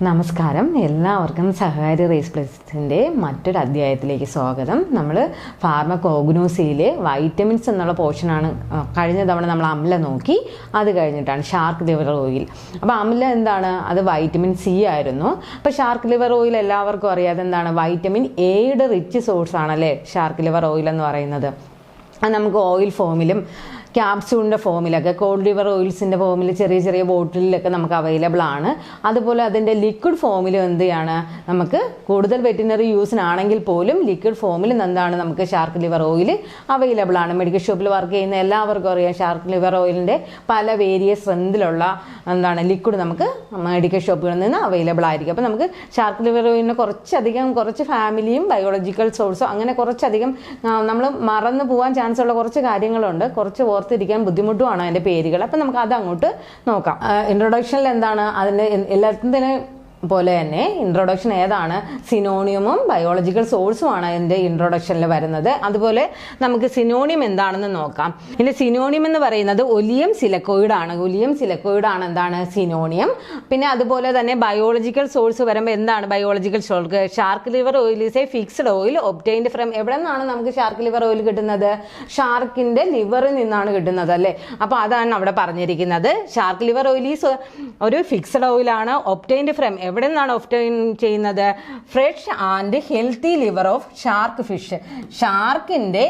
നമസ്കാരം, എല്ലാവർക്കും സഹകാരി റേസ് പ്ലസിൻ്റെ മറ്റൊരു അധ്യായത്തിലേക്ക് സ്വാഗതം. നമ്മൾ ഫാർമകോഗ്നോസിയിലെ വൈറ്റമിൻസ് എന്നുള്ള പോർഷനാണ് കഴിഞ്ഞ തവണ നമ്മൾ അമ്ല നോക്കി. അത് കഴിഞ്ഞിട്ടാണ് ഷാർക്ക് ലിവർ ഓയിൽ. അപ്പോൾ അമ്ല എന്താണ്? അത് വൈറ്റമിൻ സി ആയിരുന്നു. അപ്പോൾ ഷാർക്ക് ലിവർ ഓയിൽ എല്ലാവർക്കും അറിയാതെ എന്താണ്? വൈറ്റമിൻ എയുടെ റിച്ച് സോഴ്സ് ആണല്ലേ ഷാർക്ക് ലിവർ ഓയിൽ എന്ന് പറയുന്നത്. അത് നമുക്ക് ഓയിൽ ഫോമിലും ക്യാപ്സ്യൂളിൻ്റെ ഫോമിലൊക്കെ, കോൾഡ് ലിവർ ഓയിൽസിൻ്റെ ഫോമിൽ ചെറിയ ചെറിയ ബോട്ടിലൊക്കെ നമുക്ക് അവൈലബിൾ ആണ്. അതുപോലെ അതിൻ്റെ ലിക്വിഡ് ഫോമിലും എന്ത് ചെയ്യാണ്, നമുക്ക് കൂടുതൽ വെറ്റിനറി യൂസിനാണെങ്കിൽ പോലും ലിക്വിഡ് ഫോമിൽ എന്താണ് നമുക്ക് ഷാർക്ക് ലിവർ ഓയിൽ അവൈലബിൾ ആണ്. മെഡിക്കൽ ഷോപ്പിൽ വർക്ക് ചെയ്യുന്ന എല്ലാവർക്കും അറിയാം ഷാർക്ക് ലിവർ ഓയിലിൻ്റെ പല വേരിയസ് സ്ട്രെങ്തിലുള്ള ലിക്വിഡ് നമുക്ക് മെഡിക്കൽ ഷോപ്പുകളിൽ നിന്ന് അവൈലബിൾ ആയിരിക്കും. അപ്പോൾ നമുക്ക് ഷാർക്ക് ലിവർ ഓയിലിന് കുറച്ച് ഫാമിലിയും ബയോളജിക്കൽ സോഴ്സും അങ്ങനെ കുറച്ചധികം നമ്മൾ മറന്നു പോകാൻ ചാൻസ് ഉള്ള കുറച്ച് കാര്യങ്ങളുണ്ട്. കുറച്ച് ഓർത്തിരിക്കാൻ ബുദ്ധിമുട്ടുമാണ് അതിൻ്റെ പേരുകൾ. അപ്പം നമുക്ക് അത് അങ്ങോട്ട് നോക്കാം. ഇൻട്രൊഡക്ഷനിൽ എന്താണ് അതിൻ്റെ എല്ലാത്തിനും പോലെ തന്നെ ഇൻട്രൊഡക്ഷൻ ഏതാണ്? സിനോണിയമും ബയോളജിക്കൽ സോഴ്സുമാണ് അതിൻ്റെ ഇൻട്രൊഡക്ഷനിൽ വരുന്നത്. അതുപോലെ നമുക്ക് സിനോണിയം എന്താണെന്ന് നോക്കാം. ഇതിൻ്റെ സിനോണിയം എന്ന് പറയുന്നത് ഒലിയം സിലിക്കോയിഡ് ആണ്. ഒലിയം സിലിക്കോയിഡ് ആണ് എന്താണ് സിനോണിയം. പിന്നെ അതുപോലെ തന്നെ ബയോളജിക്കൽ സോഴ്സ് വരുമ്പോൾ എന്താണ് biological source? Shark liver oil is A fixed oil obtained from എവിടെ നിന്നാണ് നമുക്ക് ഷാർക്ക് ലിവർ ഓയിൽ കിട്ടുന്നത്? ഷാർക്കിൻ്റെ ലിവറിൽ നിന്നാണ് കിട്ടുന്നത് അല്ലേ. അപ്പോൾ അതാണ് അവിടെ പറഞ്ഞിരിക്കുന്നത്. ഷാർക്ക് ലിവർ ഓയിൽ ഈസ് ഒരു ഫിക്സ്ഡ് ഓയിലാണ്. ഒബ്റ്റൈൻഡ് ഫ്രം എവിടെ നിന്നാണ് ഒബ്റ്റൈൻ ചെയ്യുന്നത്? Fresh and healthy liver of shark fish. ഷാർക്കിൻ്റെ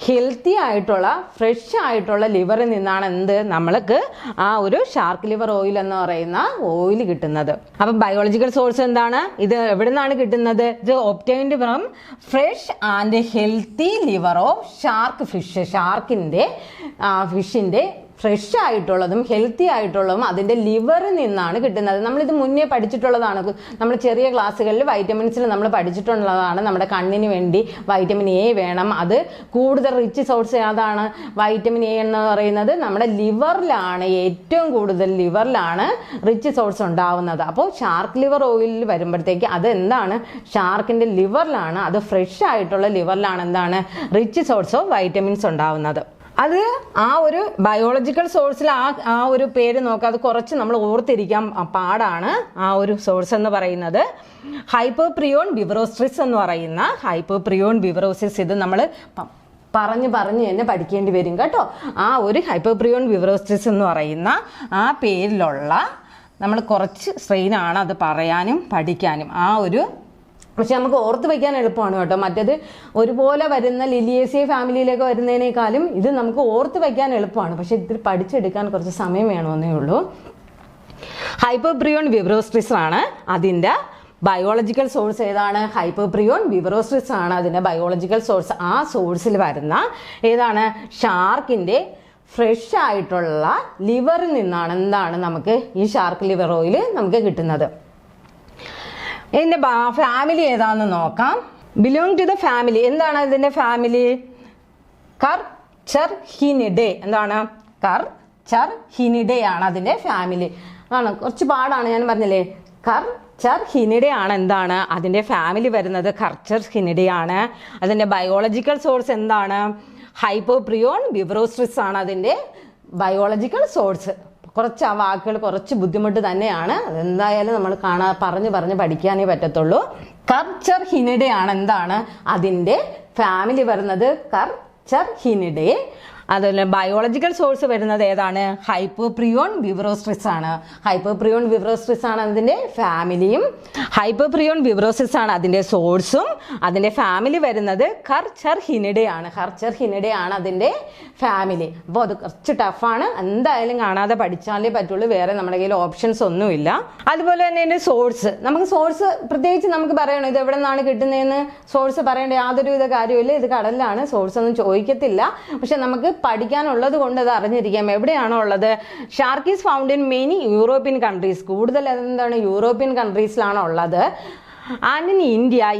ഹെൽത്തി ആയിട്ടുള്ള ഫ്രഷ് ആയിട്ടുള്ള ലിവറിൽ നിന്നാണ് നമ്മൾക്ക് ആ ഒരു ഷാർക്ക് ലിവർ ഓയിൽ എന്ന് പറയുന്ന ഓയിൽ കിട്ടുന്നത്. അപ്പം ബയോളജിക്കൽ സോഴ്സ് എന്താണ്? ഇത് എവിടെ നിന്നാണ് കിട്ടുന്നത്? ഇത് obtained from fresh and healthy liver of shark fish. ഷാർക്കിൻ്റെ ഫിഷിൻ്റെ ഫ്രഷ് ആയിട്ടുള്ളതും ഹെൽത്തി ആയിട്ടുള്ളതും അതിൻ്റെ ലിവറിൽ നിന്നാണ് കിട്ടുന്നത്. നമ്മളിത് മുന്നേ പഠിച്ചിട്ടുള്ളതാണ്. നമ്മൾ ചെറിയ ക്ലാസ്സുകളിൽ വൈറ്റമിൻസിൽ നമ്മൾ പഠിച്ചിട്ടുള്ളതാണ്. നമ്മുടെ കണ്ണിന് വേണ്ടി വൈറ്റമിൻ എ വേണം. അത് കൂടുതൽ റിച്ച് സോഴ്സ് ഏതാണ്? വൈറ്റമിൻ എ എന്ന് പറയുന്നത് നമ്മുടെ ലിവറിലാണ്, ഏറ്റവും കൂടുതൽ ലിവറിലാണ് റിച്ച് സോഴ്സ് ഉണ്ടാവുന്നത്. അപ്പോൾ ഷാർക്ക് ലിവർ ഓയിലിൽ വരുമ്പോഴത്തേക്ക് അത് എന്താണ്? ഷാർക്കിൻ്റെ ലിവറിലാണ്, അത് ഫ്രഷ് ആയിട്ടുള്ള ലിവറിലാണ് എന്താണ് റിച്ച് സോഴ്സ് ഓഫ് വൈറ്റമിൻസ് ഉണ്ടാവുന്നത്. അത് ആ ഒരു ബയോളജിക്കൽ സോഴ്സിൽ ആ ഒരു പേര് നോക്കാം. അത് കുറച്ച് നമ്മൾ ഓർത്തിരിക്കാൻ പാടാണ്. ആ ഒരു സോഴ്സ് എന്ന് പറയുന്നത് ഹൈപ്പോപ്രിയോൺ വിവറോസിസ് എന്ന് പറയുന്ന ഹൈപ്പോപ്രിയോൺ വിവറോസിസ്. ഇത് നമ്മൾ പറഞ്ഞ് തന്നെ പഠിക്കേണ്ടി വരും കേട്ടോ. ആ ഒരു ഹൈപ്പോപ്രിയോൺ വിവറോസിസ് എന്ന് പറയുന്ന ആ പേരിലുള്ള നമ്മൾ കുറച്ച് സ്ട്രെയിനാണ് അത് പറയാനും പഠിക്കാനും. ആ ഒരു പക്ഷെ നമുക്ക് ഓർത്ത് വയ്ക്കാൻ എളുപ്പമാണ് കേട്ടോ. മറ്റേത് ഒരുപോലെ വരുന്ന ലിലിയേസിയ ഫാമിലിയിലേക്ക് വരുന്നതിനേക്കാളും ഇത് നമുക്ക് ഓർത്ത് വയ്ക്കാൻ എളുപ്പമാണ്. പക്ഷെ ഇതിൽ പഠിച്ചെടുക്കാൻ കുറച്ച് സമയം വേണമെന്നേ ഉള്ളൂ. ഹൈപ്പോപ്രിയോൺ വിവറോസിസ് ആണ് അതിൻ്റെ ബയോളജിക്കൽ സോഴ്സ്. ഏതാണ്? ഹൈപ്പോപ്രിയോൺ വിവറോസിസ് ആണ് അതിൻ്റെ ബയോളജിക്കൽ സോഴ്സ്. ആ സോഴ്സിൽ വരുന്ന ഏതാണ്? ഷാർക്കിൻ്റെ ഫ്രഷ് ആയിട്ടുള്ള ലിവറിൽ നിന്നാണ് നമുക്ക് ഈ ഷാർക്ക് ലിവർ ഓയിൽ നമുക്ക് കിട്ടുന്നത്. ഇതിൻ്റെ ഫാമിലി ഏതാണെന്ന് നോക്കാം. Belong to the family. എന്താണ് ഇതിൻ്റെ ഫാമിലി? കർച്ചർഹിനിഡേ. എന്താണ്? കർച്ചർഹിനിഡേ ആണ് അതിൻ്റെ ഫാമിലി. ആണ് കുറച്ച് പാടാണ്, ഞാൻ പറഞ്ഞില്ലേ. കർച്ചർഹിനിഡേ ആണ് എന്താണ് അതിൻ്റെ ഫാമിലി വരുന്നത്. കർച്ചർഹിനിഡേ ആണ്. അതിൻ്റെ ബയോളജിക്കൽ സോഴ്സ് എന്താണ്? ഹൈപ്പോപ്രിയോൺ വിവറോസിസ് ആണ് അതിൻ്റെ ബയോളജിക്കൽ സോഴ്സ്. കുറച്ച് ആ വാക്കുകൾ കുറച്ച് ബുദ്ധിമുട്ട് തന്നെയാണ്. അതെന്തായാലും നമ്മൾ പറഞ്ഞ് പഠിക്കാനേ പറ്റത്തുള്ളൂ. കർച്ചർഹിനിഡേ ആണ് എന്താണ് അതിൻ്റെ ഫാമിലി വരുന്നത്. കർച്ചർഹിനിഡേ. അതുപോലെ ബയോളജിക്കൽ സോഴ്സ് വരുന്നത് ഏതാണ്? ഹൈപ്പോപ്രിയോൺ വിവറോസിസ് ആണ്. ഹൈപ്പോപ്രിയോൺ വിവറോസിസ് ആണ് അതിൻ്റെ ഫാമിലിയും. ഹൈപ്പോപ്രിയോൺ വിവറോസിസ് ആണ് അതിൻ്റെ സോഴ്സും. അതിൻ്റെ ഫാമിലി വരുന്നത് കർച്ചർഹിനിഡേ ആണ്. കർച്ചർഹിനിഡേ ആണ് അതിൻ്റെ ഫാമിലി. അപ്പോൾ അത് കുറച്ച് ടഫാണ്. എന്തായാലും കാണാതെ പഠിച്ചാലേ പറ്റുള്ളൂ. വേറെ നമ്മുടെ കയ്യിൽ ഓപ്ഷൻസ് ഒന്നുമില്ല. അതുപോലെ തന്നെ ഇതിൻ്റെ സോഴ്സ്, നമുക്ക് സോഴ്സ് പ്രത്യേകിച്ച് നമുക്ക് പറയണം ഇത് എവിടെ നിന്നാണ് കിട്ടുന്നതെന്ന്. സോഴ്സ് പറയേണ്ട യാതൊരുവിധ കാര്യമില്ല. ഇത് കടലിലാണ്, സോഴ്സ് ഒന്നും ചോദിക്കത്തില്ല. പക്ഷെ നമുക്ക് പഠിക്കാനുള്ളത് കൊണ്ട് അത് അറിഞ്ഞിരിക്കാം. എവിടെയാണോ ഉള്ളത്? Shark is found in many European countries. കൂടുതൽ എന്താണ് യൂറോപ്യൻ കൺട്രീസിലാണ് ഉള്ളത്. ആൻഡ് ഇൻ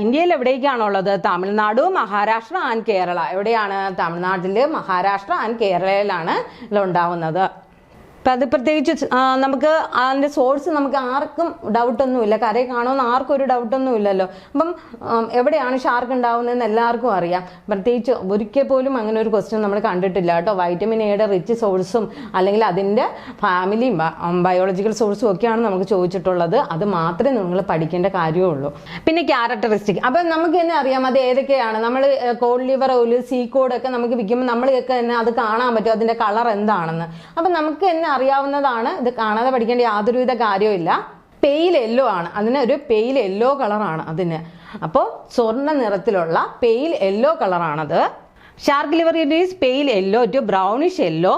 ഇന്ത്യയിൽ എവിടേക്കാണുള്ളത്? തമിഴ്നാട്, മഹാരാഷ്ട്ര ആൻഡ് കേരള. എവിടെയാണ്? തമിഴ്നാട്ടിൽ, മഹാരാഷ്ട്ര ആൻഡ് കേരളയിലാണ് ഉണ്ടാവുന്നത്. അപ്പം അത് പ്രത്യേകിച്ച് നമുക്ക് അതിൻ്റെ സോഴ്സ് നമുക്ക് ആർക്കും ഡൗട്ടൊന്നുമില്ല, കരയിൽ കാണുമെന്ന് ആർക്കും ഒരു ഡൗട്ടൊന്നും ഇല്ലല്ലോ. അപ്പം എവിടെയാണ് ഷാർക്ക് ഉണ്ടാവുന്നതെന്ന് എല്ലാവർക്കും അറിയാം. പ്രത്യേകിച്ച് ഒരിക്കൽ പോലും അങ്ങനെ ഒരു ക്വസ്റ്റ്യൻ നമ്മൾ കണ്ടിട്ടില്ല കേട്ടോ. വൈറ്റമിൻ എയുടെ റിച്ച് സോഴ്സും അല്ലെങ്കിൽ അതിൻ്റെ ഫാമിലിയും ബയോളജിക്കൽ സോഴ്സും ഒക്കെയാണ് നമുക്ക് ചോദിച്ചിട്ടുള്ളത്. അത് മാത്രമേ നിങ്ങൾ പഠിക്കേണ്ട കാര്യമുള്ളൂ. പിന്നെ ക്യാരക്ടറിസ്റ്റിക്, അപ്പം നമുക്ക് തന്നെ അറിയാം അത് ഏതൊക്കെയാണ്. നമ്മൾ കോഡ് ലിവർ ഓയിൽ, സീ കോഡൊക്കെ നമുക്ക് വിൽക്കുമ്പോൾ നമ്മൾക്ക് തന്നെ അത് കാണാൻ പറ്റും അതിൻ്റെ കളർ എന്താണെന്ന്. അപ്പം നമുക്ക് തന്നെ അറിയാവുന്നതാണ്, ഇത് കാണാതെ പഠിക്കേണ്ട യാതൊരുവിധ കാര്യമില്ല. പെയിൽ യെല്ലോ ആണ്, അതിന് ഒരു പെയിൽ യെല്ലോ കളറാണ് അതിന്. അപ്പോൾ സ്വർണ്ണ നിറത്തിലുള്ള പെയിൽ യെല്ലോ കളറാണത്. Shark liver is pale yellow to brownish yellow.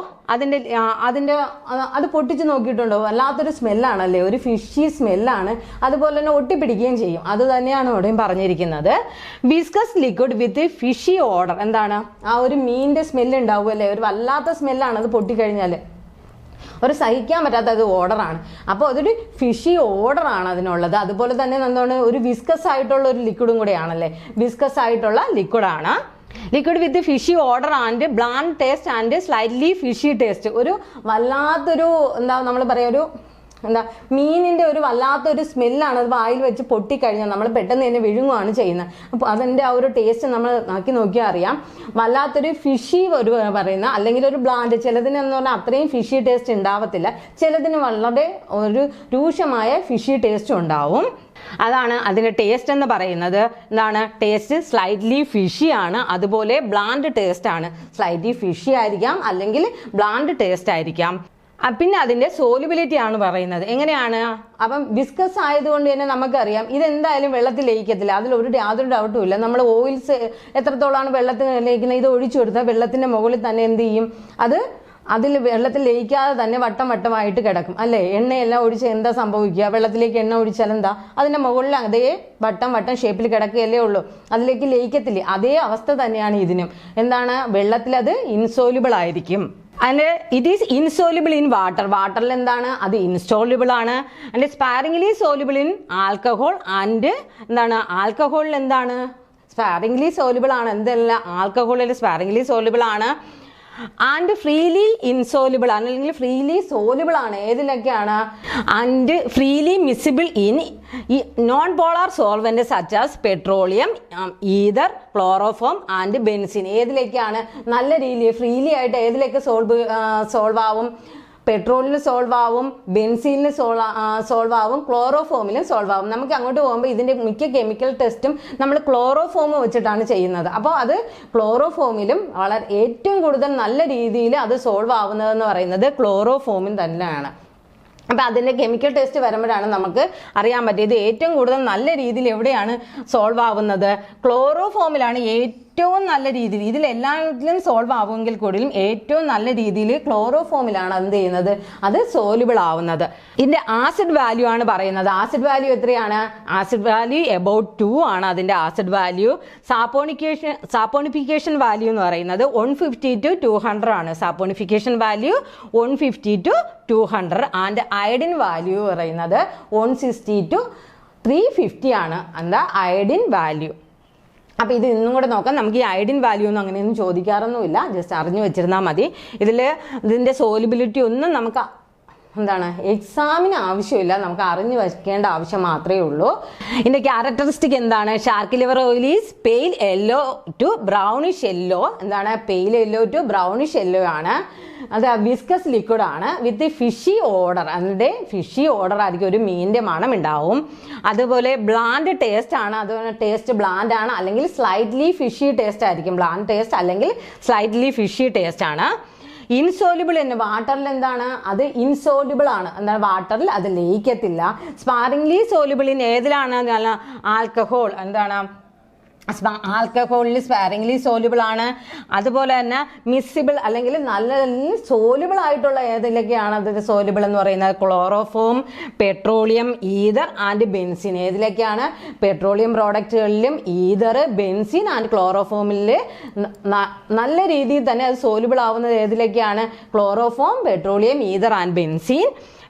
അത് പൊട്ടിച്ച് നോക്കിയിട്ടുണ്ടോ? വല്ലാത്തൊരു സ്മെല്ലാണല്ലേ, ഒരു ഫിഷി സ്മെല്ലാണ്. അതുപോലെ തന്നെ ഒട്ടിപ്പിടിക്കുകയും ചെയ്യും. അത് തന്നെയാണ് ഇവിടെയും പറഞ്ഞിരിക്കുന്നത്. Viscous liquid with fishy order. എന്താണ് ആ ഒരു മീനിൻ്റെ സ്മെല്ല് ഉണ്ടാവുമല്ലേ, ഒരു വല്ലാത്ത സ്മെല്ലാണ് അത് പൊട്ടിക്കഴിഞ്ഞാൽ, ഒരു സഹിക്കാൻ പറ്റാത്ത ഓർഡറാണ്. അപ്പോൾ അതൊരു ഫിഷി ഓർഡറാണ് അതിനുള്ളത്. അതുപോലെ തന്നെ എന്താണ്, ഒരു വിസ്കസ് ആയിട്ടുള്ള ഒരു ലിക്വിഡും കൂടെയാണല്ലേ, വിസ്കസ് ആയിട്ടുള്ള ലിക്വിഡാണ്. Liquid with fishy odour and bland taste and slightly fishy taste. ഒരു വല്ലാത്തൊരു നമ്മൾ പറയാം, ഒരു മീനിൻ്റെ ഒരു വല്ലാത്തൊരു സ്മെല്ലാണ്. അത് വായിൽ വെച്ച് പൊട്ടിക്കഴിഞ്ഞാൽ നമ്മൾ പെട്ടെന്ന് തന്നെ വിഴുങ്ങുകയാണ് ചെയ്യുന്നത്. അപ്പോൾ അതിൻ്റെ ആ ഒരു ടേസ്റ്റ് നമ്മൾ നോക്കിയാൽ അറിയാം. വല്ലാത്തൊരു ഫിഷി ഒരു പറയുന്ന, അല്ലെങ്കിൽ ഒരു ബ്ലാൻഡ്, ചിലതിനെന്ന് പറഞ്ഞാൽ അത്രയും ഫിഷി ടേസ്റ്റ് ഉണ്ടാവത്തില്ല, ചിലതിന് വളരെ ഒരു രൂക്ഷമായ ഫിഷി ടേസ്റ്റ് ഉണ്ടാവും. അതാണ് അതിൻ്റെ ടേസ്റ്റ് എന്ന് പറയുന്നത്. എന്താണ് ടേസ്റ്റ്? സ്ലൈറ്റ്ലി ഫിഷി ആണ്, അതുപോലെ ബ്ലാൻഡ് ടേസ്റ്റ് ആണ്. സ്ലൈറ്റ്ലി ഫിഷി ആയിരിക്കാം, അല്ലെങ്കിൽ ബ്ലാൻഡ് ടേസ്റ്റ് ആയിരിക്കാം. പിന്നെ അതിൻ്റെ സോലിബിലിറ്റി ആണ് പറയുന്നത്. എങ്ങനെയാണ്? അപ്പം വിസ്കസ് ആയതുകൊണ്ട് തന്നെ നമുക്കറിയാം ഇതെന്തായാലും വെള്ളത്തിൽ ലയിക്കത്തില്ല, അതിലൊരു യാതൊരു ഡൗട്ടും ഇല്ല. നമ്മൾ ഓയിൽസ് എത്രത്തോളമാണ് വെള്ളത്തിൽ ലയിക്കുന്നത്, ഇത് ഒഴിച്ചു കൊടുത്താൽ വെള്ളത്തിൻ്റെ മുകളിൽ തന്നെ എന്ത് ചെയ്യും, അതിൽ വെള്ളത്തിൽ ലയിക്കാതെ തന്നെ വട്ടം വട്ടമായിട്ട് കിടക്കും അല്ലേ. എണ്ണയെല്ലാം ഒഴിച്ച് എന്താ സംഭവിക്കുക? വെള്ളത്തിലേക്ക് എണ്ണ ഒഴിച്ചാൽ എന്താ, അതിൻ്റെ മുകളിൽ അതേ വട്ടം ഷേപ്പിൽ കിടക്കുകയല്ലേ ഉള്ളൂ, അതിലേക്ക് ലയിക്കത്തില്ലേ. അതേ അവസ്ഥ തന്നെയാണ് ഇതിനും. എന്താണ്? വെള്ളത്തിൽ അത് ഇൻസോല്യൂബിൾ ആയിരിക്കും. And it is insoluble in water. വാട്ടറിൽ എന്താണ്? അത് ഇൻസോല്യൂബിൾ ആണ്. And sparingly soluble in alcohol. And എന്താണ്? ആൽക്കഹോളിൽ എന്താണ്? സ്പാരിംഗ്ലി സോല്യൂബിൾ ആണ്. എന്തല്ല? ആൽക്കഹോളിൽ സ്പാരിംഗ്ലി സോല്യൂബിൾ ആണ്. ആൻഡ് ഫ്രീലി ഇൻസോല്യൂബിൾ ആണ്, അല്ലെങ്കിൽ ഫ്രീലി സോല്യൂബിൾ ആണ്. ഏതിലൊക്കെയാണ്? And freely miscible in non polar solvent such as petroleum, ether, chloroform and benzene. ഏതിലേക്കാണ് നല്ല രീതിയിൽ ഫ്രീലി ആയിട്ട് ഏതിലേക്ക് സോൾവ് ആവും? പെട്രോളിന് സോൾവ് ആവും, ബെൻസീനിന് സോൾവ് ആവും, ക്ലോറോഫോമിലും സോൾവ് ആവും. നമുക്ക് അങ്ങോട്ട് പോകുമ്പോൾ ഇതിൻ്റെ മിക്ക കെമിക്കൽ ടെസ്റ്റും നമ്മൾ ക്ലോറോഫോം വെച്ചിട്ടാണ് ചെയ്യുന്നത്. അപ്പോൾ അത് ക്ലോറോഫോമിലും വളരെ ഏറ്റവും കൂടുതൽ നല്ല രീതിയിൽ അത് സോൾവ് ആവുന്നതെന്ന് പറയുന്നത് ക്ലോറോഫോമിൽ തന്നെയാണ്. അപ്പം അതിൻ്റെ കെമിക്കൽ ടെസ്റ്റ് വരുമ്പോഴാണ് നമുക്ക് അറിയാൻ പറ്റിയത് ഏറ്റവും കൂടുതൽ നല്ല രീതിയിൽ എവിടെയാണ് സോൾവ് ആവുന്നത്. ക്ലോറോഫോമിലാണ് ഏറ്റവും നല്ല രീതിയിൽ. ഇതിലെല്ലാത്തിലും സോൾവ് ആവുമെങ്കിൽ കൂടിയും ഏറ്റവും നല്ല രീതിയിൽ ക്ലോറോഫോമിലാണ് എന്ത് ചെയ്യുന്നത്, അത് സോലുബിൾ ആവുന്നത്. ഇതിൻ്റെ ആസിഡ് വാല്യൂ ആണ് പറയുന്നത്. ആസിഡ് വാല്യൂ എത്രയാണ്? ആസിഡ് വാല്യൂ എബൌട്ട് 2 ആണ് അതിൻ്റെ ആസിഡ് വാല്യൂ. സാപ്പോണിഫിക്കേഷൻ വാല്യൂ എന്ന് പറയുന്നത് 150 to 200 ആണ്. Saponification value 150 to 200. And iodine value പറയുന്നത് 160 to 350 ആണ്. എന്താ അയഡിൻ വാല്യൂ. അപ്പോൾ ഇത് ഇന്നും കൂടെ നോക്കാം. നമുക്ക് ഈ അയഡിൻ വാല്യൂ ഒന്നും അങ്ങനെയൊന്നും ചോദിക്കാറൊന്നുമില്ല, ജസ്റ്റ് അറിഞ്ഞു വെച്ചിരുന്നാൽ മതി. ഇതിൻ്റെ സോലിബിലിറ്റി ഒന്നും നമുക്ക് എന്താണ് എക്സാമിന് ആവശ്യമില്ല, നമുക്ക് അറിഞ്ഞു വയ്ക്കേണ്ട ആവശ്യം മാത്രമേ ഉള്ളൂ. ഇതിൻ്റെ ക്യാരക്ടറിസ്റ്റിക് എന്താണ്? Shark liver oil is pale yellow to brownish yellow. എന്താണ്? Pale yellow to brownish yellow ആണ്. അത് വിസ്കസ് ലിക്വിഡ് ആണ് വിത്ത് ഫിഷി ഓർഡർ. അതിൻ്റെ ഫിഷി ഓർഡർ ആയിരിക്കും, ഒരു മീനിൻ്റെ മണം ഉണ്ടാവും. അതുപോലെ ബ്ലാൻഡ് ടേസ്റ്റ് ആണ്. അതുപോലെ ടേസ്റ്റ് ബ്ലാൻഡ് ആണ്, അല്ലെങ്കിൽ സ്ലൈറ്റ്ലി ഫിഷി ടേസ്റ്റ് ആയിരിക്കും. ബ്ലാൻഡ് ടേസ്റ്റ് അല്ലെങ്കിൽ സ്ലൈറ്റ്ലി ഫിഷി ടേസ്റ്റ് ആണ്. ഇൻസോല്യൂബിൾ തന്നെ വാട്ടറിൽ എന്താണ്? അത് ഇൻസോല്യൂബിൾ ആണ്. എന്താണ്? വാട്ടറിൽ അത് ലയിക്കത്തില്ല. സ്പാരിംഗ്ലി സോല്യൂബിൾ ഇൻ ഏതിലാണ്? ആൽക്കഹോൾ. എന്താണ്? ആൽക്കഹോളിൽ സ്പാരിംഗ്ലി സോല്യൂബിൾ ആണ്. അതുപോലെ തന്നെ മിസിബിൾ അല്ലെങ്കിൽ നല്ല സോല്യൂബിൾ ആയിട്ടുള്ള ഏതിലൊക്കെയാണ് അതിൻ്റെ സോല്യൂബിൾ എന്ന് പറയുന്നത്? Chloroform, petroleum, ether and benzene. ഏതിലൊക്കെയാണ്? പെട്രോളിയം പ്രോഡക്റ്റുകളിലും ഈതർ, ബെൻസിൻ ആൻഡ് ക്ലോറോഫോമിൽ നല്ല രീതിയിൽ തന്നെ അത് സോല്യൂബിൾ ആവുന്നത് ഏതിലൊക്കെയാണ്? Chloroform, petroleum, ether and benzene.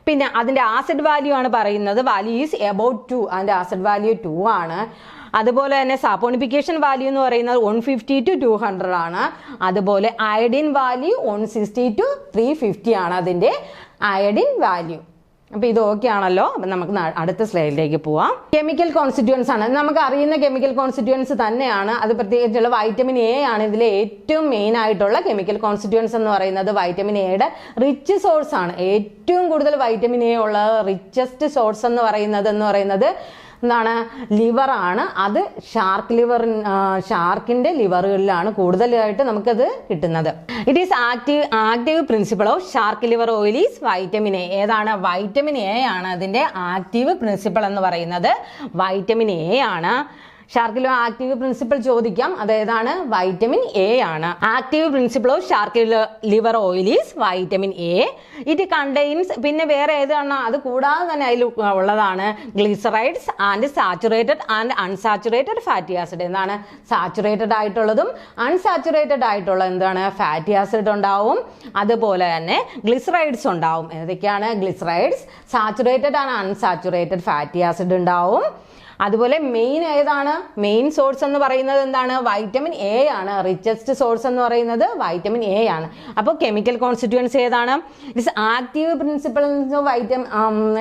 പിന്നെ അതിൻ്റെ ആസിഡ് വാല്യൂ ആണ് പറയുന്നത്. Value is about 2. അതിൻ്റെ ആസിഡ് വാല്യൂ 2 ആണ്. അതുപോലെ തന്നെ സാപ്പോണിഫിക്കേഷൻ വാല്യൂ എന്ന് പറയുന്നത് 150 to 200 ആണ്. അതുപോലെ അയഡിൻ വാല്യൂ 160 to 350 ആണ് അതിൻ്റെ അയഡിൻ വാല്യൂ. അപ്പോൾ ഇത് ഓക്കെ ആണല്ലോ. അപ്പം നമുക്ക് അടുത്ത സ്ലൈഡിലേക്ക് പോവാം. കെമിക്കൽ കോൺസ്റ്റിറ്റ്യൂവൻസ് ആണ്, നമുക്ക് അറിയുന്ന കെമിക്കൽ കോൺസ്റ്റിറ്റ്യൂവൻസ് തന്നെയാണ്. അത് പ്രത്യേകിച്ചുള്ള വൈറ്റമിൻ എ ആണ് ഇതിലെ ഏറ്റവും മെയിൻ ആയിട്ടുള്ള കെമിക്കൽ കോൺസ്റ്റിറ്റ്യൂവൻസ് എന്ന് പറയുന്നത്. വൈറ്റമിൻ എയുടെ റിച്ച് സോഴ്സ് ആണ്. ഏറ്റവും കൂടുതൽ വൈറ്റമിൻ എ ഉള്ള റിച്ചസ്റ്റ് സോഴ്സ് എന്ന് പറയുന്നത് എന്താണ്, ലിവറാണ്. അത് ഷാർക്കിന്റെ ലിവറുകളിലാണ് കൂടുതലായിട്ട് നമുക്കത് കിട്ടുന്നത്. It is active principle of shark liver oil is vitamin A. ഏതാണ്? വൈറ്റമിൻ എ ആണ് അതിന്റെ ആക്റ്റീവ് പ്രിൻസിപ്പിൾ എന്ന് പറയുന്നത്. വൈറ്റമിൻ എ ആണ്. ഷാർക്കിലോ ആക്റ്റീവ് പ്രിൻസിപ്പിൾ ചോദിക്കാം, അതേതാണ്? വൈറ്റമിൻ എ ആണ്. Active principle of shark liver oil is vitamin A. It contains, പിന്നെ വേറെ ഏതാണ്? അത് കൂടാതെ തന്നെ അതിൽ ഉള്ളതാണ് glycerides and saturated and unsaturated fatty acid. എന്താണ്? സാച്ചുറേറ്റഡ് ആയിട്ടുള്ളതും അൺസാച്ചുറേറ്റഡ് ആയിട്ടുള്ള എന്താണ് ഫാറ്റി ആസിഡ് ഉണ്ടാവും. അതുപോലെ തന്നെ ഗ്ലിസറൈഡ്സ് ഉണ്ടാവും. ഏതൊക്കെയാണ്? Glycerides, saturated and unsaturated fatty acid ഉണ്ടാവും. അതുപോലെ മെയിൻ ഏതാണ്? മെയിൻ സോഴ്സ് എന്ന് പറയുന്നത് എന്താണ്? വൈറ്റമിൻ എ ആണ്. റിച്ചസ്റ്റ് സോഴ്സ് എന്ന് പറയുന്നത് വൈറ്റമിൻ എ ആണ്. അപ്പോൾ കെമിക്കൽ കോൺസ്റ്റിറ്റ്യൂവൻസ് ഏതാണ്? It's active principle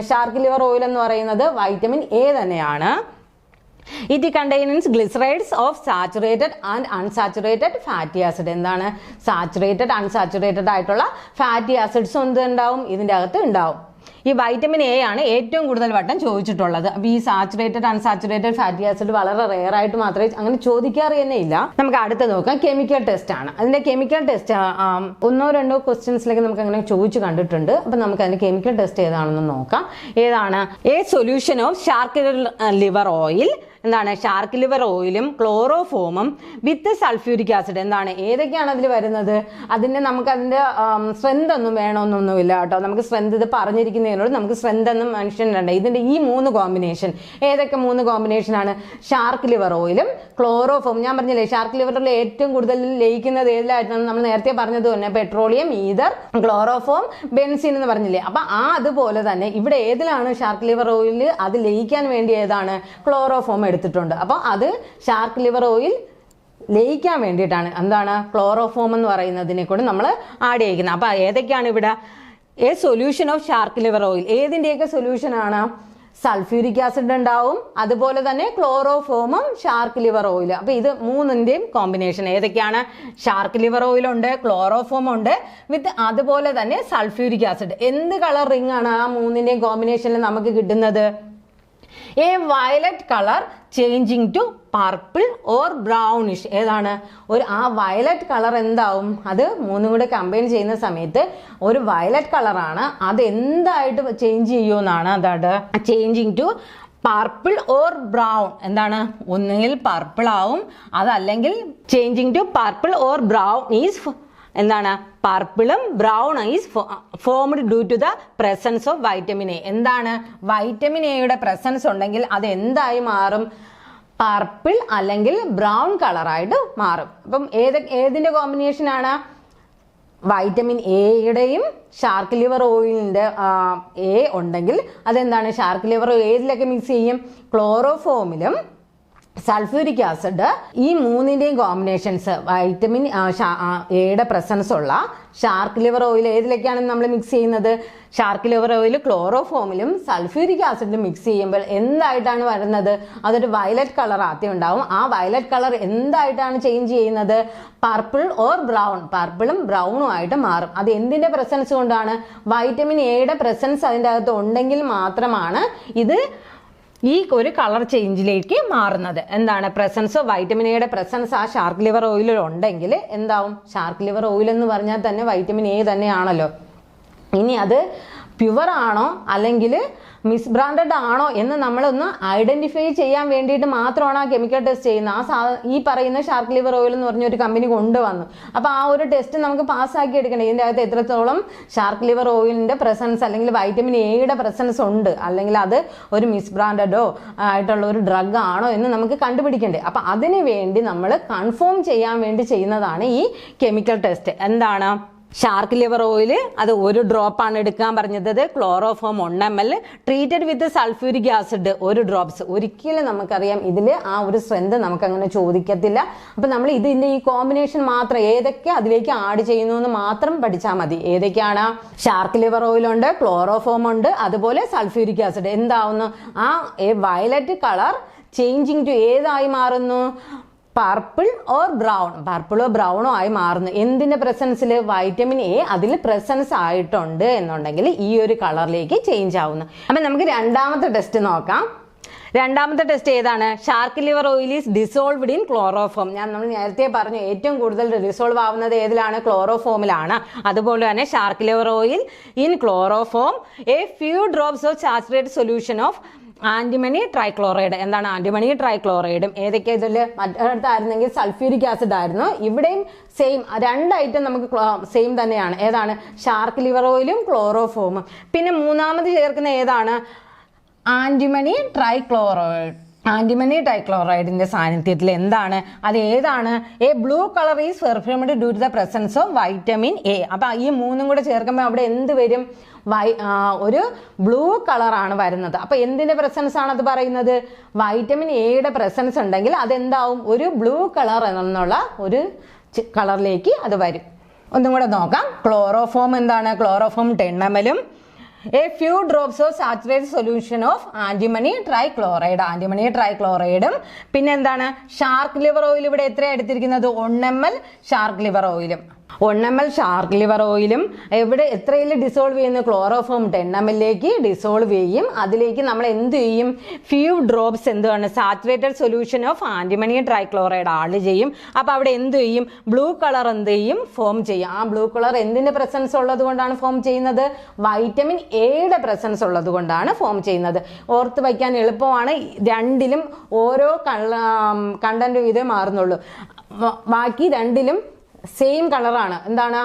shark liver oil എന്ന് പറയുന്നത് വൈറ്റമിൻ എ തന്നെയാണ്. It contains glycerides of saturated and unsaturated fatty acid. എന്താണ്? സാച്ചുറേറ്റഡ് അൺസാച്ചുറേറ്റഡ് ആയിട്ടുള്ള ഫാറ്റി ആസിഡ്സും എന്തുണ്ടാവും? ഇതിൻ്റെ അകത്ത് ഉണ്ടാവും. ഈ വൈറ്റമിൻ എ ആണ് ഏറ്റവും കൂടുതൽ വട്ടം ചോദിച്ചിട്ടുള്ളത്. അപ്പോൾ ഈ സാച്ചുറേറ്റഡ് അൺസാച്ചുറേറ്റഡ് ഫാറ്റി ആസിഡ് വളരെ റെയർ ആയിട്ട് മാത്രമേ അങ്ങനെ ചോദിക്കാറ് തന്നെ ഇല്ല. നമുക്ക് അടുത്ത് നോക്കാം. കെമിക്കൽ ടെസ്റ്റ് ആണ്. അതിന്റെ കെമിക്കൽ ടെസ്റ്റ് 1-2 ക്വസ്റ്റ്യൻസിലേക്ക് നമുക്ക് അങ്ങനെ ചോദിച്ചു കണ്ടിട്ടുണ്ട്. അപ്പം നമുക്ക് അതിന്റെ കെമിക്കൽ ടെസ്റ്റ് ഏതാണെന്ന് നോക്കാം. ഏതാണ്? A solution of shark liver oil. എന്താണ്? ഷാർക്ക് ലിവർ ഓയിലും ക്ലോറോഫോമും വിത്ത് സൾഫ്യൂരിക് ആസിഡ്. എന്താണ്? ഏതൊക്കെയാണ് അതിൽ വരുന്നത്? നമുക്ക് അതിന്റെ സ്ട്രെങ്ത് ഒന്നും വേണമെന്നൊന്നുമില്ല കേട്ടോ. നമുക്ക് സ്ട്രെങ്ത് ഇത് പറഞ്ഞിരിക്കുന്നതിനോട് നമുക്ക് സ്ട്രെങ്ത് ഒന്നും മനുഷ്യനുണ്ട്. ഇതിന്റെ ഈ 3 കോമ്പിനേഷൻ ഏതൊക്കെ 3 കോമ്പിനേഷൻ ആണ്? ഷാർക്ക് ലിവർ ഓയിലും ക്ലോറോഫോം. ഞാൻ പറഞ്ഞില്ലേ ഷാർക്ക് ലിവറിൽ ഏറ്റവും കൂടുതൽ ലയിക്കുന്നത് ഏതിലായിട്ടാണ്? നമ്മൾ നേരത്തെ പറഞ്ഞത് തന്നെ പെട്രോളിയം, ഈതർ, ക്ലോറോഫോം, ബെൻസിൻ എന്ന് പറഞ്ഞില്ലേ. അപ്പൊ അതുപോലെ തന്നെ ഇവിടെ ഏതിലാണ് ഷാർക്ക് ലിവർ ഓയിൽ അത് ലയിക്കാൻ വേണ്ടി ഏതാണ്? ക്ലോറോഫോം എടുത്തിട്ടുണ്ട്. അപ്പോൾ അത് ഷാർക്ക് ലിവർ ഓയിൽ ലയിക്കാൻ വേണ്ടിയിട്ടാണ് എന്താണ് ക്ലോറോഫോം എന്ന് പറയുന്നതിനെ കൂടെ നമ്മൾ ആഡ് ചെയ്യുന്നത്. അപ്പോൾ ഏതൊക്കെയാണ് ഇവിടെ? A solution of shark liver oil. ഏതിൻ്റെയൊക്കെ സൊല്യൂഷൻ ആണ്? സൾഫ്യൂരിക് ആസിഡ് ഉണ്ടാവും, അതുപോലെ തന്നെ ക്ലോറോഫോമും ഷാർക്ക് ലിവർ ഓയിൽ. അപ്പോൾ ഇത് 3ന്റെയും കോമ്പിനേഷൻ ഏതൊക്കെയാണ്? ഷാർക്ക് ലിവർ ഓയിൽ ഉണ്ട്, ക്ലോറോഫോം ഉണ്ട്, വിത്ത് അതുപോലെ തന്നെ സൾഫ്യൂരിക് ആസിഡ്. എന്ത് കളർ റിംഗ് ആണ് ആ 3ന്റെയും കോമ്പിനേഷനിൽ നമുക്ക് കിട്ടുന്നത്? A violet colour changing to purple or brownish. ഏതാണ്? ആ വയലറ്റ് കളർ എന്താവും? അത് 3ഉം കൂടെ കമ്പൈൻ ചെയ്യുന്ന സമയത്ത് ഒരു വയലറ്റ് കളറാണ്. അത് എന്തായിട്ട് ചേഞ്ച് ചെയ്യുമെന്നാണ്. അതാണ് changing to purple or brown. എന്താണ്? ഒന്നുകിൽ പർപ്പിൾ ആവും, അതല്ലെങ്കിൽ changing to purple or brown is എന്താണ്? പർപ്പിളും brown is formed due to the presence of vitamin A. എന്താണ്? വൈറ്റമിൻ എയുടെ പ്രസൻസ് ഉണ്ടെങ്കിൽ അത് എന്തായി മാറും? പർപ്പിൾ അല്ലെങ്കിൽ ബ്രൗൺ കളറായിട്ട് മാറും. അപ്പം ഏതിന്റെ കോമ്പിനേഷനാണ്? വൈറ്റമിൻ എയുടെയും ഷാർക്ക് ലിവർ ഓയിലിന്റെ എ ഉണ്ടെങ്കിൽ അതെന്താണ്? ഷാർക്ക് ലിവർ ഏതിലൊക്കെ മിക്സ് ചെയ്യും? ക്ലോറോഫോമിലും സൾഫ്യൂരിക് ആസിഡ്. ഈ 3ന്റെയും കോമ്പിനേഷൻസ് വൈറ്റമിൻ എയുടെ പ്രസൻസ് ഉള്ള ഷാർക്ക് ലിവർ ഓയിൽ ഏതിലൊക്കെയാണ് നമ്മൾ മിക്സ് ചെയ്യുന്നത്? ഷാർക്ക് ലിവർ ഓയിൽ ക്ലോറോഫോമിലും സൾഫ്യൂരിക് ആസിഡിലും മിക്സ് ചെയ്യുമ്പോൾ എന്തായിട്ടാണ് വരുന്നത്? അതൊരു വയലറ്റ് കളർ ആദ്യം ഉണ്ടാവും. ആ വയലറ്റ് കളർ എന്തായിട്ടാണ് ചേഞ്ച് ചെയ്യുന്നത്? Purple or brown. പർപ്പിളും ബ്രൗണും ആയിട്ട് മാറും. അത് എന്തിന്റെ പ്രസൻസ് കൊണ്ടാണ്? വൈറ്റമിൻ എയുടെ പ്രസൻസ് അതിൻ്റെ അകത്ത് ഉണ്ടെങ്കിൽ മാത്രമാണ് ഇത് ഈ ഒരു കളർ ചേഞ്ചിലേക്ക് മാറുന്നത്. എന്താണ്? പ്രസൻസ് ഓഫ് വൈറ്റമിൻ എയുടെ പ്രസൻസ് ആ ഷാർക്ക് ലിവർ ഓയിലിൽ ഉണ്ടെങ്കിൽ എന്താവും? ഷാർക്ക് ലിവർ ഓയിൽ എന്ന് പറഞ്ഞാൽ തന്നെ വൈറ്റമിൻ എ തന്നെയാണല്ലോ. ഇനി അത് പ്യുവർ ആണോ അല്ലെങ്കിൽ മിസ്ബ്രാൻഡഡ് ആണോ എന്ന് നമ്മളൊന്ന് ഐഡന്റിഫൈ ചെയ്യാൻ വേണ്ടിയിട്ട് മാത്രമാണ് ആ കെമിക്കൽ ടെസ്റ്റ് ചെയ്യുന്നത്. ഈ പറയുന്ന ഷാർക്ക് ലിവർ ഓയിൽ എന്ന് പറഞ്ഞ ഒരു കമ്പനി കൊണ്ടുവന്നു. അപ്പോൾ ആ ഒരു ടെസ്റ്റ് നമുക്ക് പാസ്സാക്കി എടുക്കണം. ഇതിൻ്റെ അകത്ത് എത്രത്തോളം ഷാർക്ക് ലിവർ ഓയിലിന്റെ പ്രസൻസ് അല്ലെങ്കിൽ വൈറ്റമിൻ എയുടെ പ്രസൻസ് ഉണ്ട്, അല്ലെങ്കിൽ അത് ഒരു മിസ്ബ്രാൻഡഡോ ആയിട്ടുള്ള ഒരു ഡ്രഗ് ആണോ എന്ന് നമുക്ക് കണ്ടുപിടിക്കണ്ടേ. അപ്പം അതിന് വേണ്ടി നമ്മൾ കൺഫേം ചെയ്യാൻ വേണ്ടി ചെയ്യുന്നതാണ് ഈ കെമിക്കൽ ടെസ്റ്റ്. എന്താണ്? ഷാർക്ക് ലിവർ ഓയിൽ അത് 1 ഡ്രോപ്പാണ് എടുക്കാൻ പറഞ്ഞത്. Chloroform 1 ml treated with sulphuric acid 1 drops. ഒരിക്കലും നമുക്കറിയാം ഇതിൽ ആ ഒരു സ്ട്രെങ്ത് നമുക്ക് അങ്ങനെ ചോദിക്കത്തില്ല. അപ്പം നമ്മൾ ഇതിൻ്റെ ഈ കോമ്പിനേഷൻ മാത്രം ഏതൊക്കെ അതിലേക്ക് ആഡ് ചെയ്യുന്നു എന്ന് മാത്രം പഠിച്ചാൽ മതി. ഏതൊക്കെയാണ്? ഷാർക്ക് ലിവർ ഓയിലുണ്ട്, ക്ലോറോഫോം ഉണ്ട്, അതുപോലെ സൾഫ്യൂരിക് ആസിഡ്. എന്താവുന്നു? ആ വയലറ്റ് കളർ ചേഞ്ചിങ് ടു ഏതായി മാറുന്നു? പർപ്പിൾ ഓർ ബ്രൗൺ, പർപ്പിളോ ബ്രൗണോ ആയി മാറുന്നു. എന്തിന്റെ പ്രസൻസിൽ? വൈറ്റമിൻ എ അതിൽ പ്രസൻസ് ആയിട്ടുണ്ട് എന്നുണ്ടെങ്കിൽ ഈ ഒരു കളറിലേക്ക് ചേഞ്ച് ആവുന്നു. അപ്പം നമുക്ക് രണ്ടാമത്തെ ടെസ്റ്റ് നോക്കാം. രണ്ടാമത്തെ ടെസ്റ്റ് ഏതാണ്? Shark liver oil is dissolved in chloroform. നമ്മൾ നേരത്തെ പറഞ്ഞു ഏറ്റവും കൂടുതൽ ഡിസോൾവ് ആവുന്നത് ഏതിലാണ്? ക്ലോറോഫോമിലാണ്. അതുപോലെ തന്നെ shark liver oil in chloroform A few drops of saturated solution of antimony trichloride. എന്താണ് ആന്റിമണി ട്രൈക്ലോറൈഡും? ഏതൊക്കെ ഇതിൽ? മറ്റടുത്തായിരുന്നെങ്കിൽ സൾഫ്യൂരിക് ആസിഡ് ആയിരുന്നു. ഇവിടെയും സെയിം 2 ഐറ്റം നമുക്ക് സെയിം തന്നെയാണ്. ഏതാണ്? ഷാർക്ക് ലിവർ ഓയിലും ക്ലോറോഫോമും. പിന്നെ മൂന്നാമത് ചേർക്കുന്ന ഏതാണ്? Antimony trichloride. ആന്റിമണി ട്രൈക്ലോറൈഡിന്റെ സാന്നിധ്യത്തിൽ എന്താണ്? അത് ഏതാണ്? A blue colour is perfumed due to the presence of vitamin A. അപ്പൊ ഈ 3 കൂടെ ചേർക്കുമ്പോൾ അവിടെ എന്ത് വരും? ഒരു ബ്ലൂ കളറാണ് വരുന്നത്. അപ്പൊ എന്തിന്റെ പ്രസൻസ് ആണ് അത് പറയുന്നത്? വൈറ്റമിൻ എയുടെ പ്രസൻസ് ഉണ്ടെങ്കിൽ അതെന്താവും? ഒരു ബ്ലൂ കളർ എന്നുള്ള ഒരു കളറിലേക്ക് അത് വരും. ഒന്നും കൂടെ നോക്കാം. ക്ലോറോഫോം എന്താണ്? Chloroform 10 ml a few drops of saturated solution of antimony trichloride. Antimony ട്രൈക്ലോറൈഡും പിന്നെ എന്താണ്? ഷാർക്ക് ലിവർ ഓയിൽ ഇവിടെ എത്രയാണ് എടുത്തിരിക്കുന്നത്? 1 ml ഷാർക്ക് ലിവർ ഓയിലും. 1 ml ഷാർക്ക് ലിവർ ഓയിലും എവിടെ എത്രയിൽ ഡിസോൾവ് ചെയ്യുന്നു? ക്ലോറോഫോം 10 ml ഡിസോൾവ് ചെയ്യും. അതിലേക്ക് നമ്മൾ എന്ത് ചെയ്യും? ഫ്യൂ ഡ്രോപ്സ് എന്താണ്? Saturated solution of antimony trichloride add ചെയ്യും. അപ്പോൾ അവിടെ എന്ത് ചെയ്യും? ബ്ലൂ കളർ എന്ത് ചെയ്യും? ഫോം ചെയ്യും. ആ ബ്ലൂ കളർ എന്തിന്റെ പ്രസൻസ് ഉള്ളത് കൊണ്ടാണ് ഫോം ചെയ്യുന്നത്? വൈറ്റമിൻ എയുടെ പ്രസൻസ് ഉള്ളത് കൊണ്ടാണ് ഫോം ചെയ്യുന്നത്. ഓർത്ത് വയ്ക്കാൻ എളുപ്പമാണ്. രണ്ടിലും ഓരോ കണ്ടന്റ് ഇതേ മാറുന്നുള്ളൂ. ബാക്കി രണ്ടിലും സെയിം കളറാണ്. എന്താണ്?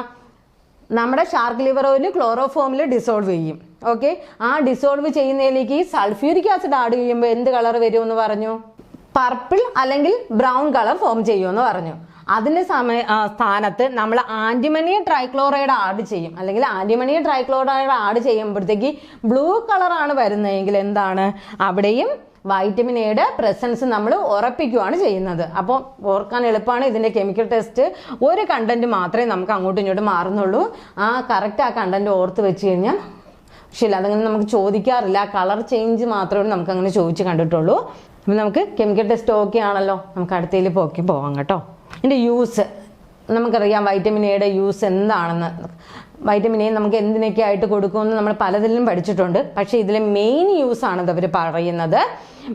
നമ്മുടെ ഷാർക്ക് ലിവർ ഓയിൽ ക്ലോറോഫോമിൽ ഡിസോൾവ് ചെയ്യും. ഓക്കെ, ആ ഡിസോൾവ് ചെയ്യുന്നതിലേക്ക് സൾഫ്യൂരിക് ആസിഡ് ആഡ് ചെയ്യുമ്പോൾ എന്ത് കളർ വരുമെന്ന് പറഞ്ഞു? പർപ്പിൾ അല്ലെങ്കിൽ ബ്രൗൺ കളർ ഫോം ചെയ്യുമെന്ന് പറഞ്ഞു. അതിന്റെ സ്ഥാനത്ത് നമ്മൾ ആന്റിമണി ട്രൈക്ലോറൈഡ് ആഡ് ചെയ്യും. അല്ലെങ്കിൽ ആന്റിമണി ട്രൈക്ലോറൈഡ് ആഡ് ചെയ്യുമ്പോഴത്തേക്ക് ബ്ലൂ കളറാണ് വരുന്നതെങ്കിൽ എന്താണ്? അവിടെയും വൈറ്റമിൻ എയുടെ പ്രസൻസ് നമ്മൾ ഉറപ്പിക്കുകയാണ് ചെയ്യുന്നത്. അപ്പോൾ ഓർക്കാൻ എളുപ്പമാണ്. ഇതിൻ്റെ കെമിക്കൽ ടെസ്റ്റ് ഒരു കണ്ടന്റ് മാത്രമേ നമുക്ക് അങ്ങോട്ടും ഇങ്ങോട്ടും മാറുന്നുള്ളൂ. ആ കറക്റ്റ് ആ കണ്ടന്റ് ഓർത്ത് വെച്ച് കഴിഞ്ഞാൽ ശരി, അതങ്ങനെ നമുക്ക് ചോദിക്കാറില്ല. കളർ ചേഞ്ച് മാത്രമേ നമുക്ക് അങ്ങനെ ചോദിച്ച് കണ്ടിട്ടുള്ളൂ. അപ്പം നമുക്ക് കെമിക്കൽ ടെസ്റ്റ് ഓക്കെ ആണല്ലോ. നമുക്ക് അടുത്തതിൽ പോവാം കേട്ടോ. ഇതിൻ്റെ യൂസ് നമുക്കറിയാം. വൈറ്റമിൻ എയുടെ യൂസ് എന്താണെന്ന്. വൈറ്റമിൻ എ നമുക്ക് എന്തിനൊക്കെ ആയിട്ട് കൊടുക്കുമെന്ന് നമ്മൾ പലതിലും പഠിച്ചിട്ടുണ്ട്. പക്ഷേ ഇതിലെ മെയിൻ യൂസ് ആണത് അവർ പറയുന്നത്.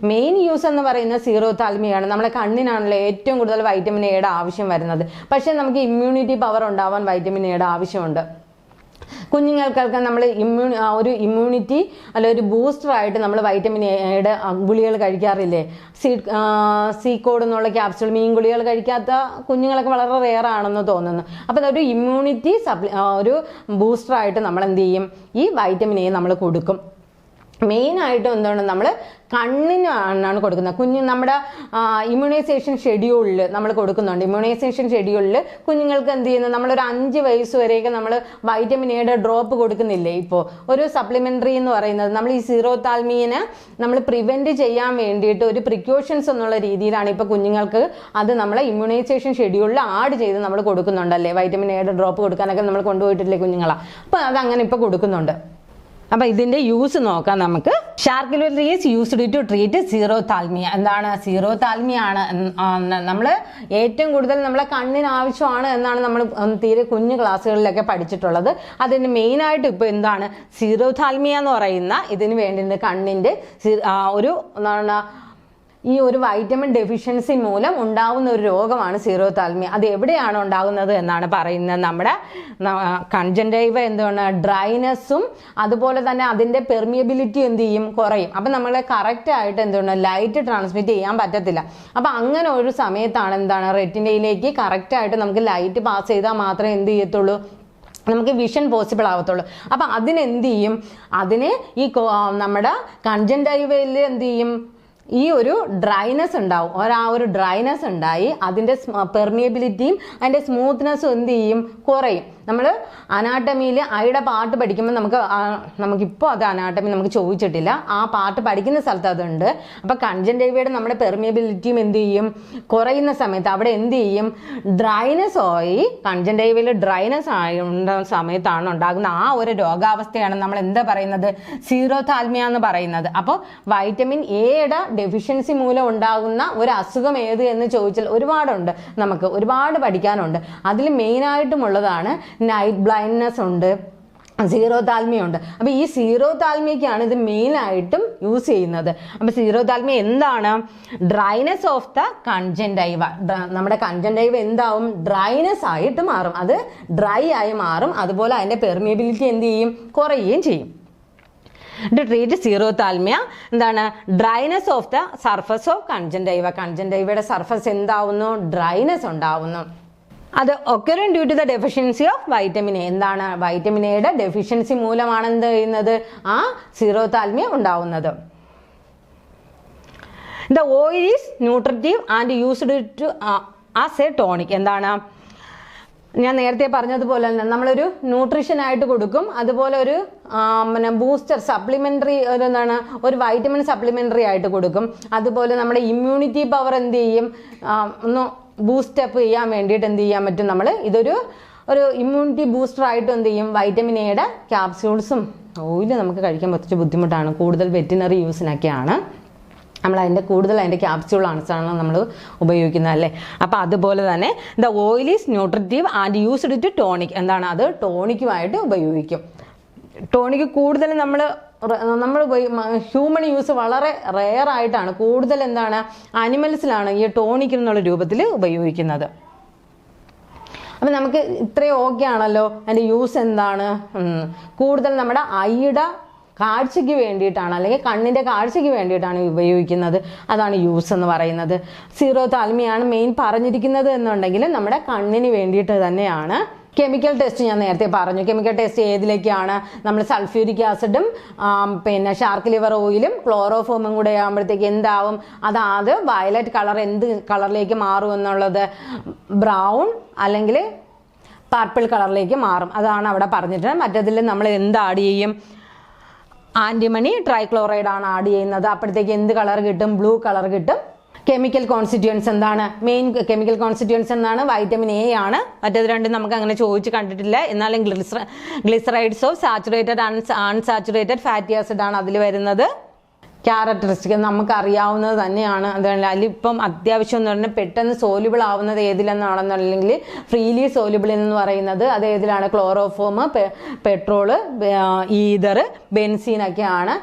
മെയിൻ യൂസ് എന്ന് പറയുന്നത് സീറോതാൽമിയാണ്. നമ്മളെ കണ്ണിനാണല്ലോ ഏറ്റവും കൂടുതൽ വൈറ്റമിൻ എയുടെ ആവശ്യം വരുന്നത്. പക്ഷേ നമുക്ക് ഇമ്മ്യൂണിറ്റി പവർ ഉണ്ടാവാൻ വൈറ്റമിൻ എയുടെ ആവശ്യമുണ്ട്. കുഞ്ഞുങ്ങൾക്കൊക്കെ നമ്മൾ ഒരു ഇമ്മ്യൂണിറ്റി അല്ല ഒരു ബൂസ്റ്റർ ആയിട്ട് നമ്മൾ വൈറ്റമിൻ എയുടെ ഗുളികൾ കഴിക്കാറില്ലേ? സി കോഡ് എന്നുള്ള ക്യാപ്സ്യൂൾ മീൻ ഗുളികൾ കഴിക്കാത്ത കുഞ്ഞുങ്ങളൊക്കെ വളരെ റെയർ ആണെന്ന് തോന്നുന്നു. അപ്പോൾ അതൊരു ഇമ്മ്യൂണിറ്റി ഒരു ബൂസ്റ്റർ ആയിട്ട് നമ്മൾ എന്ത് ചെയ്യും? ഈ വൈറ്റമിൻ എ നമ്മൾ കൊടുക്കും. മെയിനായിട്ടും എന്താണ്? നമ്മൾ കണ്ണിനാണ് കൊടുക്കുന്നത്. നമ്മുടെ ഇമ്മ്യൂണൈസേഷൻ ഷെഡ്യൂളിൽ നമ്മൾ കൊടുക്കുന്നുണ്ട്. ഇമ്മ്യൂണൈസേഷൻ ഷെഡ്യൂളിൽ കുഞ്ഞുങ്ങൾക്ക് എന്ത് ചെയ്യുന്നത്? നമ്മളൊരു 5 വയസ്സ് വരെയൊക്കെ നമ്മൾ വൈറ്റമിൻ എയുടെ ഡ്രോപ്പ് കൊടുക്കുന്നില്ലേ? ഇപ്പോൾ ഒരു സപ്ലിമെൻ്ററി എന്ന് പറയുന്നത് നമ്മൾ ഈ സീറോതാൽമിയനെ നമ്മൾ പ്രിവെൻറ്റ് ചെയ്യാൻ വേണ്ടിയിട്ട് ഒരു പ്രിക്കോഷൻസ് എന്നുള്ള രീതിയിലാണ് ഇപ്പോൾ കുഞ്ഞുങ്ങൾക്ക് അത് നമ്മളെ ഇമ്മ്യൂണൈസേഷൻ ഷെഡ്യൂളിൽ ആഡ് ചെയ്ത് നമ്മൾ കൊടുക്കുന്നുണ്ടല്ലേ? വൈറ്റമിൻ എയുടെ ഡ്രോപ്പ് കൊടുക്കാനൊക്കെ നമ്മൾ കൊണ്ടുപോയിട്ടില്ലേ കുഞ്ഞുങ്ങളെ? അപ്പോൾ അതങ്ങനെ ഇപ്പോൾ കൊടുക്കുന്നുണ്ട്. അപ്പോൾ ഇതിൻ്റെ യൂസ് നോക്കാം നമുക്ക്. Shark liver is used to treat xerophthalmia. എന്താണ്? സീറോതാൽമിയാണ് നമ്മൾ ഏറ്റവും കൂടുതൽ നമ്മളെ കണ്ണിന് ആവശ്യമാണ് എന്നാണ് നമ്മൾ തീരെ കുഞ്ഞു ക്ലാസ്സുകളിലൊക്കെ പഠിച്ചിട്ടുള്ളത്. അതിന് മെയിനായിട്ട് ഇപ്പോൾ എന്താണ്? സീറോതാൽമിയ എന്ന് പറയുന്ന ഇതിന് വേണ്ടി കണ്ണിൻ്റെ ഒരു എന്താണ് ഈ ഒരു വൈറ്റമിൻ ഡെഫിഷ്യൻസി മൂലം ഉണ്ടാകുന്ന ഒരു രോഗമാണ് സീറോതാൽമിയ. അത് എവിടെയാണ് ഉണ്ടാകുന്നത് എന്നാണ് പറയുന്നത്? നമ്മുടെ കൺജങ്ക്റ്റൈവ എന്താണ്? ഡ്രൈനെസ്സും അതുപോലെ തന്നെ അതിൻ്റെ പെർമിയബിലിറ്റി എന്ത് ചെയ്യും? കുറയും. അപ്പം നമ്മളെ കറക്റ്റായിട്ട് എന്താണ്? ലൈറ്റ് ട്രാൻസ്മിറ്റ് ചെയ്യാൻ പറ്റത്തില്ല. അപ്പം അങ്ങനെ ഒരു സമയത്താണ് എന്താണ്? റെറ്റിനയിലേക്ക് കറക്റ്റായിട്ട് നമുക്ക് ലൈറ്റ് പാസ് ചെയ്താൽ മാത്രമേ എന്ത് ചെയ്യത്തുള്ളൂ? നമുക്ക് വിഷൻ പോസിബിൾ ആവത്തുള്ളൂ. അപ്പം അതിനെന്ത് ചെയ്യും? അതിന് ഈ നമ്മുടെ കൺജങ്ക്റ്റൈവയിൽ എന്ത് ചെയ്യും? ഈ ഒരു ഡ്രൈനെസ് ഉണ്ടാവും, ആ ഒരു ഡ്രൈനെസ് ഉണ്ടായി അതിൻ്റെ പെർമിയബിലിറ്റിയും അതിൻ്റെ സ്മൂത്ത്നെസ്സും എന്ത് ചെയ്യും, കുറയും. നമ്മൾ അനാട്ടമിയിൽ ഐയുടെ പാർട്ട് പഠിക്കുമ്പോൾ നമുക്കിപ്പോൾ അത് അനാട്ടമി നമുക്ക് ചോദിച്ചിട്ടില്ല, ആ പാർട്ട് പഠിക്കുന്ന സ്ഥലത്ത് അതുണ്ട്. അപ്പോൾ കൺജങ്ക്റ്റിവയുടെ നമ്മുടെ പെർമിയബിലിറ്റിയും എന്ത് ചെയ്യും, കുറയുന്ന സമയത്ത് അവിടെ എന്ത് ചെയ്യും, ഡ്രൈനെസ് ആയി. കൺജങ്ക്റ്റിവയിൽ ഡ്രൈനെസ് സമയത്താണ് ഉണ്ടാകുന്ന ആ ഒരു രോഗാവസ്ഥയാണ് നമ്മൾ എന്താ പറയുന്നത്, സീറോതാൽമിയ എന്ന് പറയുന്നത്. അപ്പോൾ വൈറ്റമിൻ എയുടെ ഡെഫിഷ്യൻസി മൂലം ഉണ്ടാകുന്ന ഒരു അസുഖം ഏത് എന്ന് ചോദിച്ചാൽ ഒരുപാടുണ്ട്, നമുക്ക് ഒരുപാട് പഠിക്കാനുണ്ട്. അതിൽ മെയിനായിട്ടുമുള്ളതാണ് നൈറ്റ് ബ്ലൈൻഡ്നെസ് ഉണ്ട്, സീറോതാൽമിയ ഉണ്ട്. അപ്പോൾ ഈ സീറോതാൽമിയക്കാണ് ഇത് മെയിനായിട്ടും യൂസ് ചെയ്യുന്നത്. അപ്പോൾ സീറോതാൽമിയ എന്താണ്, ഡ്രൈനെസ് ഓഫ് ദ കൺജങ്ക്റ്റൈവ. നമ്മുടെ കൺജങ്ക്റ്റൈവ എന്താവും, ഡ്രൈനെസ് ആയിട്ട് മാറും, അത് ഡ്രൈ ആയി മാറും. അതുപോലെ അതിൻ്റെ പെർമിയബിലിറ്റി എന്ത് ചെയ്യും, കുറയുകയും ചെയ്യും. To treat സീറോതാൽമിയ എന്താണ്, dryness of the surface of conjunctiva. കൺജങ്ക്റ്റൈവയുടെ സർഫസ് എന്താവുന്നു, ഡ്രൈനെസ് ഉണ്ടാവുന്നു. അത് occurring due to the deficiency of vitamin A. എന്താണ്, വൈറ്റമിൻ എയുടെ ഡെഫിഷ്യൻസി മൂലമാണ് എന്ത് ചെയ്യുന്നത്, ആ സീറോതാൽമിയ ഉണ്ടാവുന്നത്. The oil is nutritive and used to as a tonic. എന്താണ്, ഞാൻ നേരത്തെ പറഞ്ഞതുപോലെ തന്നെ നമ്മളൊരു ന്യൂട്രീഷൻ ആയിട്ട് കൊടുക്കും, അതുപോലെ ഒരു ബൂസ്റ്റർ സപ്ലിമെൻ്ററി ഒരു വൈറ്റമിൻ സപ്ലിമെൻ്ററി ആയിട്ട് കൊടുക്കും. അതുപോലെ നമ്മുടെ ഇമ്മ്യൂണിറ്റി പവർ എന്ത് ചെയ്യും, ഒന്ന് ബൂസ്റ്റപ്പ് ചെയ്യാൻ വേണ്ടിയിട്ട് എന്ത് ചെയ്യാൻ പറ്റും, നമ്മൾ ഇതൊരു ഇമ്മ്യൂണിറ്റി ബൂസ്റ്റർ ആയിട്ട് എന്ത് ചെയ്യും, വൈറ്റമിൻ എയുടെ ക്യാപ്സ്യൂൾസും ഓയിൽ നമുക്ക് കഴിക്കാൻ കുറച്ച് ബുദ്ധിമുട്ടാണ്, കൂടുതൽ വെറ്റിനറി യൂസിനൊക്കെയാണ് നമ്മൾ അതിൻ്റെ ക്യാപ്സ്യൂൾ ആണ് നമ്മൾ ഉപയോഗിക്കുന്നത് അല്ലേ. അപ്പോൾ അതുപോലെ തന്നെ the oil is nutritive and used to tonic. എന്താണ്, അത് ടോണിക്കുമായിട്ട് ഉപയോഗിക്കും. ടോണിക് കൂടുതൽ നമ്മൾ ഹ്യൂമൺ യൂസ് വളരെ റെയർ ആയിട്ടാണ്, കൂടുതൽ എന്താണ് അനിമൽസിലാണ് ഈ ടോണിക് എന്നുള്ള രൂപത്തിൽ ഉപയോഗിക്കുന്നത്. അപ്പം നമുക്ക് ഇത്രയും ഓക്കെ ആണല്ലോ. അതിൻ്റെ യൂസ് എന്താണ്, കൂടുതൽ നമ്മുടെ ഐയുടെ കാഴ്ചയ്ക്ക് വേണ്ടിയിട്ടാണ്, അല്ലെങ്കിൽ കണ്ണിൻ്റെ കാഴ്ചയ്ക്ക് വേണ്ടിയിട്ടാണ് ഉപയോഗിക്കുന്നത്. അതാണ് യൂസ് എന്ന് പറയുന്നത്. സീറോതാൽമിയാണ് മെയിൻ പറഞ്ഞിരിക്കുന്നത് എന്നുണ്ടെങ്കിൽ നമ്മുടെ കണ്ണിന് വേണ്ടിയിട്ട് തന്നെയാണ്. കെമിക്കൽ ടെസ്റ്റ് ഞാൻ നേരത്തെ പറഞ്ഞു. കെമിക്കൽ ടെസ്റ്റ് ഏതിലേക്കാണ്, നമ്മൾ സൾഫ്യൂരിക് ആസിഡും പിന്നെ ഷാർക്ക് ലിവർ ഓയിലും ക്ലോറോഫോമും കൂടെ ആകുമ്പോഴത്തേക്ക് എന്താവും, അത് വയലറ്റ് കളർ എന്ത് കളറിലേക്ക് മാറും എന്നുള്ളത്, ബ്രൗൺ അല്ലെങ്കിൽ പർപ്പിൾ കളറിലേക്ക് മാറും. അതാണ് അവിടെ പറഞ്ഞിട്ട്. മറ്റതിൽ നമ്മൾ എന്ത് ആഡ് ചെയ്യും, ആൻറ്റിമണി ട്രൈക്ലോറൈഡ് ആണ് ആഡ് ചെയ്യുന്നത്. അപ്പോഴത്തേക്ക് എന്ത് കളർ കിട്ടും, ബ്ലൂ കളർ കിട്ടും. കെമിക്കൽ കോൺസ്റ്റിറ്റ്യൂൻസ് എന്താണ്, മെയിൻ കെമിക്കൽ കോൺസ്റ്റിറ്റ്യൂൻസ് എന്താണ്, വൈറ്റമിൻ എ ആണ്. മറ്റേത് രണ്ടും നമുക്ക് അങ്ങനെ ചോദിച്ച് കണ്ടിട്ടില്ല. എന്നാലും glycerides of saturated unsaturated fatty acid ആണ് അതിൽ വരുന്നത്. ക്യാരക്ടറിസ്റ്റിക് നമുക്ക് അറിയാവുന്നത് തന്നെയാണ്. അതുകൊണ്ട് അതിലിപ്പം അത്യാവശ്യം എന്ന് പറഞ്ഞാൽ പെട്ടെന്ന് സോല്യൂബിൾ ആവുന്നത് ഏതിലെന്നാണെന്നുണ്ടെങ്കിൽ ഫ്രീലി സോല്യൂബിൾ എന്ന് പറയുന്നത് അത് ഏതിലാണ്, ക്ലോറോഫോം, പെട്രോള്, ഈതർ, ബെൻസീനൊക്കെയാണ്.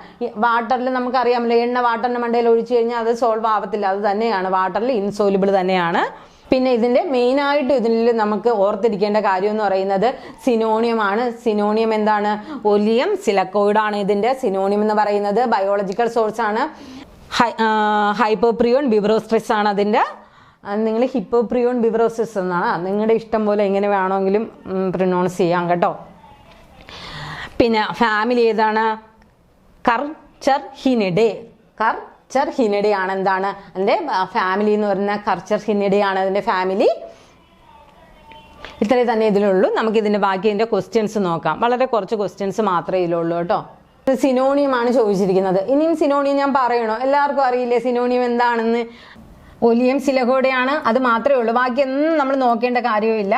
വാട്ടറിൽ നമുക്കറിയാമല്ലോ, എണ്ണ വാട്ടറിൻ്റെ മണ്ടയിൽ ഒഴിച്ചു കഴിഞ്ഞാൽ അത് സോൾവ് ആവത്തില്ല, അത് തന്നെയാണ് വാട്ടറിൽ ഇൻസോല്യൂബിൾ തന്നെയാണ്. പിന്നെ ഇതിൻ്റെ മെയിനായിട്ട് ഇതിൽ നമുക്ക് ഓർത്തിരിക്കേണ്ട കാര്യം എന്ന് പറയുന്നത് സിനോണിയം ആണ്. സിനോണിയം എന്താണ്, ഒലിയം സിലക്കോയിഡ് ആണ് ഇതിൻ്റെ സിനോണിയം എന്ന് പറയുന്നത്. ബയോളജിക്കൽ സോഴ്സ് ആണ്. ഹൈപ്പോപ്രിയോൺ ബിബ്രോസ്ട്രിസ് ആണ് അതിൻ്റെ. നിങ്ങൾ ഹിപ്പോപ്രിയോൺ ബിബ്രോസിസ് എന്നാണ്, നിങ്ങളുടെ ഇഷ്ടം പോലെ എങ്ങനെ വേണമെങ്കിലും പ്രൊനൗൺസ് ചെയ്യാം കേട്ടോ. പിന്നെ ഫാമിലി ഏതാണ്, കർച്ചർഹിനിഡേ. കർച്ചർഹിനിഡേ ആണ് എന്താണ് അതിൻ്റെ ഫാമിലി എന്ന് പറയുന്ന, കർച്ചർഹിനിഡേ ആണ് അതിൻ്റെ ഫാമിലി. ഇത്രയും തന്നെ ഇതിലുള്ളൂ. നമുക്ക് ഇതിൻ്റെ ബാക്കി ഇതിൻ്റെ ക്വസ്റ്റ്യൻസ് നോക്കാം. വളരെ കുറച്ച് ക്വസ്റ്റ്യൻസ് മാത്രമേ ഇതിലുള്ളൂ കേട്ടോ. സിനോണിയം ആണ് ചോദിച്ചിരിക്കുന്നത്. ഇനിയും സിനോണിയം ഞാൻ പറയണോ, എല്ലാവർക്കും അറിയില്ലേ സിനോണിയം എന്താണെന്ന്. ഒലിയം സിലക്കോയിഡാണ്, അത് മാത്രമേ ഉള്ളൂ. ബാക്കിയൊന്നും നമ്മൾ നോക്കേണ്ട കാര്യമില്ല.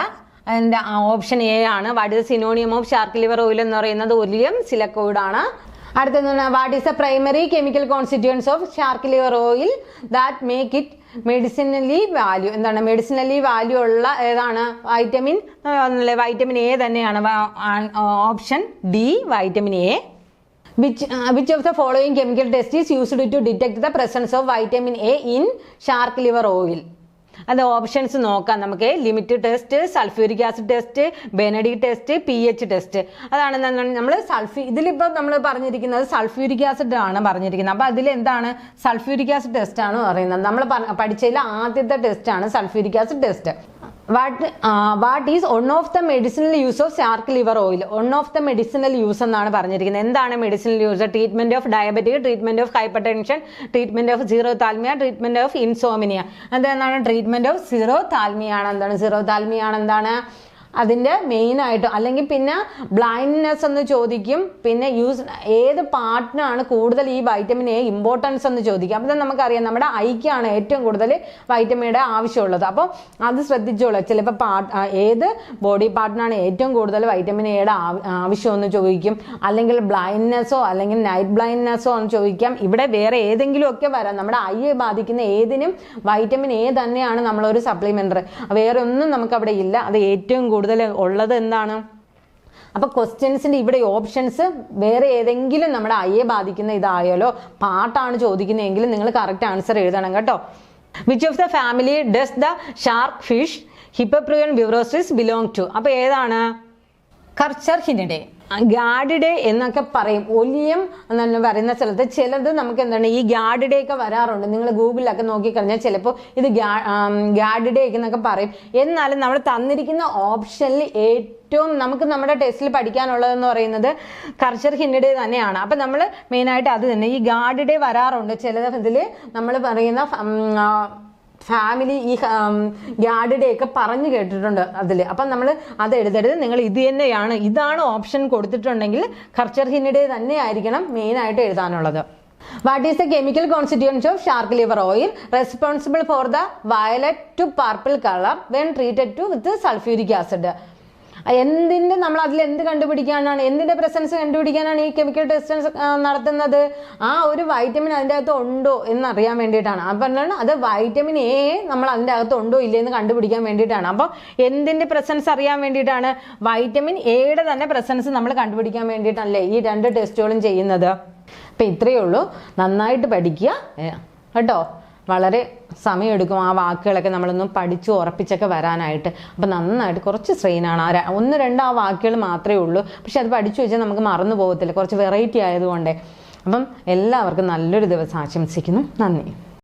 അതിൻ്റെ ഓപ്ഷൻ എ ആണ്. What is synonym of shark liver oil എന്ന് പറയുന്നത് ഒലിയം സിലക്കോയിഡ് ആണ്. അടുത്തത് what is the primary chemical constituents of shark liver oil that make it medicinally value. എന്താണ് മെഡിസിനലി വാല്യൂ ഉള്ള ഏതാണ്, വൈറ്റമിൻ എ തന്നെയാണ്. Option D vitamin A. Which of the following chemical test is used to detect the presence of vitamin A in shark liver oil? അത് options നോക്കാം നമുക്ക്. Limit test, sulphuric acid test, Benedict test, pH test. അതാണ് നമ്മൾ ഇതിലിപ്പോൾ നമ്മൾ പറഞ്ഞിരിക്കുന്നത് sulphuric acid ആണ് പറഞ്ഞിരിക്കുന്നത്. അപ്പോൾ അതിൽ എന്താണ്, സൾഫ്യൂരിക് ആസിഡ് ടെസ്റ്റ് ആണ് പറയുന്നത്. നമ്മൾ പഠിച്ചതിൽ ആദ്യത്തെ ടെസ്റ്റ് ആണ് sulphuric acid test. What is one of the medicinal use of shark liver oil? One of the medicinal use എന്നാണ് പറഞ്ഞിരിക്കുന്നത്. എന്താണ് medicinal use? Treatment of diabetic, treatment of hypertension, treatment of xerophthalmia, treatment of insomnia. എന്താണ് treatment of xerophthalmia ആണ്. എന്താണ് സീറോതാൽമിയ ആണ്? എന്താണ് അതിൻ്റെ മെയിനായിട്ട്? അല്ലെങ്കിൽ പിന്നെ ബ്ലൈൻഡ്നെസ് എന്ന് ചോദിക്കും. പിന്നെ ഏത് പാർട്ടിനാണ് കൂടുതൽ ഈ വൈറ്റമിൻ എ ഇമ്പോർട്ടൻസ് എന്ന് ചോദിക്കും. അപ്പം നമുക്കറിയാം നമ്മുടെ ഐക്കാണ് ഏറ്റവും കൂടുതൽ വൈറ്റമിൻ്റെ ആവശ്യമുള്ളത്. അപ്പോൾ അത് ശ്രദ്ധിച്ചോളൂ. ചിലപ്പോൾ ഏത് ബോഡി പാർട്ടിനാണ് ഏറ്റവും കൂടുതൽ വൈറ്റമിൻ എയുടെ ആവശ്യമെന്ന് ചോദിക്കും. അല്ലെങ്കിൽ ബ്ലൈൻഡ്നെസ്സോ അല്ലെങ്കിൽ നൈറ്റ് ബ്ലൈൻഡ്നെസ്സോ എന്ന് ചോദിക്കാം. ഇവിടെ വേറെ ഏതെങ്കിലും ഒക്കെ വരാം. നമ്മുടെ ഐയെ ബാധിക്കുന്ന ഏതിനും വൈറ്റമിൻ എ തന്നെയാണ് നമ്മളൊരു സപ്ലിമെൻ്ററി. വേറെ ഒന്നും നമുക്കവിടെ ഇല്ല. അത് ഏറ്റവും കൂടുതൽ ഉള്ളത് എന്താണ്? അപ്പൊ ക്വസ്റ്റ്യൻസിന്റെ ഇവിടെ ഓപ്ഷൻസ് വേറെ ഏതെങ്കിലും നമ്മുടെ ഐയെ ബാധിക്കുന്ന ഇതായാലോ പാർട്ടാണ് ചോദിക്കുന്നതെങ്കിൽ നിങ്ങൾ കറക്റ്റ് ആൻസർ എഴുതണം കേട്ടോ. Which of the family does the shark fish ഹിപ്പോപ്രിയൻ വിവറോസിസ് ബിലോങ് ടു? അപ്പൊ ഏതാണ്? കർച്ചർഹിനിഡേ, ഗാഡിഡേ എന്നൊക്കെ പറയും. ഒലിയം എന്ന് പറയുന്ന സ്ഥലത്ത് ചിലത് നമുക്ക് എന്താണ് ഈ ഗാഡിഡേ ഒക്കെ വരാറുണ്ട്. നിങ്ങൾ ഗൂഗിളിലൊക്കെ നോക്കിക്കഴിഞ്ഞാൽ ചിലപ്പോൾ ഇത് ഗാഡിഡേ എന്നൊക്കെ പറയും. എന്നാലും നമ്മൾ തന്നിരിക്കുന്ന ഓപ്ഷനിൽ ഏറ്റവും നമുക്ക് നമ്മുടെ ടെസ്റ്റിൽ പഠിക്കാനുള്ളതെന്ന് പറയുന്നത് കർച്ചർഹിനിഡേ തന്നെയാണ്. അപ്പം നമ്മൾ മെയിനായിട്ട് അത് തന്നെ ഈ ഗാഡിഡേ വരാറുണ്ട്. ചില ഇതിൽ നമ്മൾ പറയുന്ന ഫാമിലി ഈ ഗാഡിഡേ ഒക്കെ പറഞ്ഞു കേട്ടിട്ടുണ്ട് അതിൽ. അപ്പം നമ്മൾ അത് എഴുതരുത്. നിങ്ങൾ ഇത് തന്നെയാണ്, ഇതാണ് ഓപ്ഷൻ കൊടുത്തിട്ടുണ്ടെങ്കിൽ കർച്ചർഹിനിഡേ തന്നെ ആയിരിക്കണം മെയിനായിട്ട് എഴുതാനുള്ളത്. What is the chemical constituents of shark liver oil responsible for the violet to purple colour when treated with sulphuric acid? എന്തിൻ്റെ നമ്മൾ അതിൽ എന്ത് കണ്ടുപിടിക്കാനാണ്, എന്തിൻ്റെ പ്രസൻസ് കണ്ടുപിടിക്കാനാണ് ഈ കെമിക്കൽ ടെസ്റ്റ് നടത്തുന്നത്? ആ ഒരു വൈറ്റമിൻ അതിൻ്റെ അകത്ത് ഉണ്ടോ എന്നറിയാൻ വേണ്ടിയിട്ടാണ്. അപ്പം അത് വൈറ്റമിൻ എ നമ്മൾ അതിൻ്റെ അകത്ത് ഉണ്ടോ ഇല്ലയെന്ന് കണ്ടുപിടിക്കാൻ വേണ്ടിയിട്ടാണ്. അപ്പോൾ എന്തിൻ്റെ പ്രസൻസ് അറിയാൻ വേണ്ടിയിട്ടാണ്? വൈറ്റമിൻ എയുടെ തന്നെ പ്രസൻസ് നമ്മൾ കണ്ടുപിടിക്കാൻ വേണ്ടിയിട്ടാണല്ലേ ഈ രണ്ട് ടെസ്റ്റുകളും ചെയ്യുന്നത്. അപ്പം ഇത്രയേ ഉള്ളൂ. നന്നായിട്ട് പഠിക്കുക കേട്ടോ. വളരെ സമയമെടുക്കും ആ വാക്കുകളൊക്കെ നമ്മളൊന്ന് പഠിച്ചു ഉറപ്പിച്ചൊക്കെ വരാനായിട്ട്. അപ്പം നന്നായിട്ട് കുറച്ച് സ്ട്രെയിനാണ്. ഒന്ന് രണ്ട് ആ വാക്കുകൾ മാത്രമേ ഉള്ളൂ. പക്ഷെ അത് പഠിച്ചു വെച്ചാൽ നമുക്ക് മറന്നു പോകത്തില്ല, കുറച്ച് വെറൈറ്റി ആയതുകൊണ്ടേ. അപ്പം എല്ലാവർക്കും നല്ലൊരു ദിവസം ആശംസിക്കുന്നു. നന്ദി.